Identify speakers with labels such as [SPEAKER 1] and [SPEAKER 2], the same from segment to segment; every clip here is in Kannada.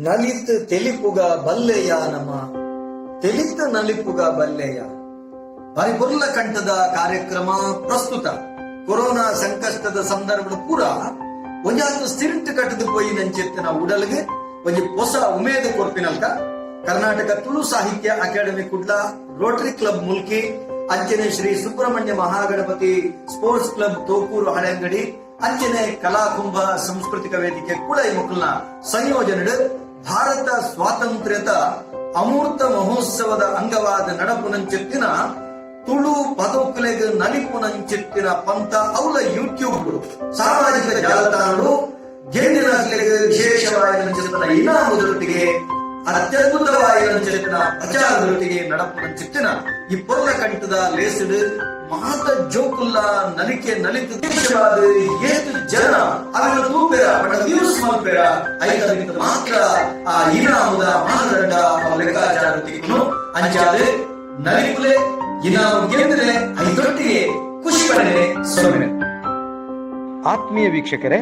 [SPEAKER 1] ನಲಿತ್ ತೆಲಿಪುಗ ಬಲ್ಲೆಯ ನಮ ತೆಲಿತ ನಲಿಪುಗ ಬಲ್ಲೆಯ ಪರಿಪುರ್ಲ ಕಂಠದ ಕಾರ್ಯಕ್ರಮ ಪ್ರಸ್ತುತ ಕೊರೋನಾ ಸಂಕಷ್ಟದ ಸಂದರ್ಭ ಪೂರ ಒಂಜಾತು ಸ್ಟಿಂಟ್ ಕಟ್ಟದು ಪೋಯಿ ನಂಚಿತ್ತಿನ ಉಡಲ್ಗೆ ಒಂಜಿ ಹೊಸ ಉಮೇದು ಕೊರ್ಪಿನಲ್ಕ ಕರ್ನಾಟಕ ತುಳು ಸಾಹಿತ್ಯ academy Kudla Rotary club Mulki ಅಂಚನೆ ಶ್ರೀ ಸುಬ್ರಹ್ಮಣ್ಯ ಮಹಾಗಣಪತಿ ಸ್ಪೋರ್ಟ್ಸ್ ಕ್ಲಬ್ ತೋಕೂರು ಹಳೆಂಗಡಿ ಅಂಚನೆ ಕಲಾಕುಂಭ ಸಾಂಸ್ಕೃತಿಕ ವೇದಿಕೆ ಕೂಡ ಈ ಮಕ್ಕಳನ್ನ ಸಂಯೋಜನೆ ಭಾರತ ಸ್ವಾತಂತ್ರ್ಯದ ಅಮೂರ್ತ ಮಹೋತ್ಸವದ ಅಂಗವಾದ ನಡಪುನಂಚೆತ್ತಿನ ತುಳು ಪದಕಲೆಗೆ ನಲಿಪುನಂಚೆತ್ತಿನ ಪಂಥ ಅವಳ ಯೂಟ್ಯೂಬ್ ಸಾಮಾಜಿಕ ಜಾಲತಾಣಗಳು ಗೆಂಡಿನಗಳಿಗೆ ವಿಶೇಷವಾದ ಇನಾಮದೊಟ್ಟಿಗೆ ಅತ್ಯದ್ಭುತವಾದ ಪ್ರಚಾರದೊಟ್ಟಿಗೆ ನಡಪುನಂಚೆತ್ತಿನ ಈ ಪೊರ್ಲ ಕಂಠದ ಲೇಸಡ್ ಮಾತ ಜೋಕುಲ್ಲ ನಲಿಕೆ ನಲಿತು ದೇಶವಾದ ಏತು ಜನ ಅವರ ತೂಪೆರ ಬಟ್ ವ್ಯೂಸ್ ಮಾಡ್ಬೇರ ಐದರಿಂದ ಮಾತ್ರ ಆ ಇನಾಮದ ಮಾನದಂಡ ಲೆಕ್ಕಾಚಾರದೊಟ್ಟಿಗೆ ಅಂಚಾದೆ ನಲಿಪುಲೆ ಇನಾಮ ಗೆದ್ರೆ ಐದೊಟ್ಟಿಗೆ ಖುಷಿ ಪಡೆ ಸೊಮ್ಮೆ.
[SPEAKER 2] ಆತ್ಮೀಯ ವೀಕ್ಷಕರೇ,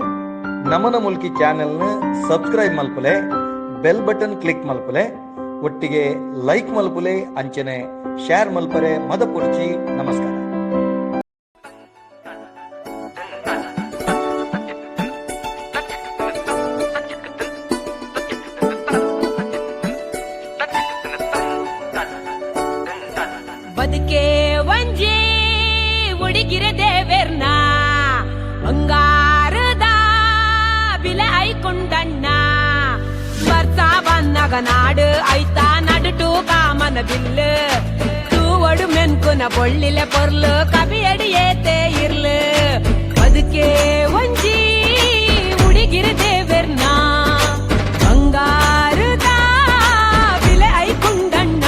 [SPEAKER 2] ನಮನ ಮುಲ್ಕಿ ಚಾನೆಲ್ನ ಸಬ್ಸ್ಕ್ರೈಬ್ ಮಲ್ಪಲೆ, ಬೆಲ್ ಬಟನ್ ಕ್ಲಿಕ್ ಮಲ್ಪಲೆ, ಒಟ್ಟಿಗೆ ಲೈಕ್ ಮಲ್ಪಲೆ, ಅಂಚನೆ ಶೇರ್ ಮಲ್ಪರೆ ಮದ ಪುರ್ಚಿ. ನಮಸ್ಕಾರ.
[SPEAKER 3] ಬದುಕೆ ವಂಜಿ ಉಡಿಗಿರೆ ದೇವೆರ್ನ ಬಂಗಾರದ ಬಿಲೆ ಐಕೊಂಡಣ್ಣ ಬರ್ತ ಬನ್ನಗ ನಾಡು ಐತಾ ನಡುಟು ಕಾಮನ ಬಿಲ್ಲು ತೂವಡು ಮೆನ್ಕುನ ಬೊಳ್ಳಿಲೆ ಪೊರ್ಲು ಕಬಿಯಡಿ ಏತೆ ಇರ್ಲು ಬದುಕೆ ವಂಜಿ ಉಡಿಗಿರೆ ದೇವೆರ್ನ ಬಂಗಾರದ ಬಿಲೆ ಐಕೊಂಡಣ್ಣ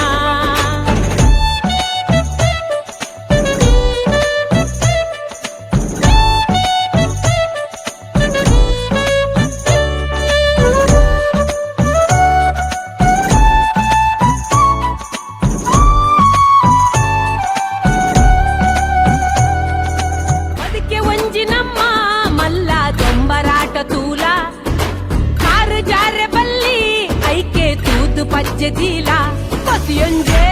[SPEAKER 3] ತೂಲ ಕಾರು ಜಾರೆ ಬಲ್ಲಿ ಐಕೆ ತೂದು ಪಜ್ಜೆ ದೀಲ ಪತಿಯೊಂಜೆ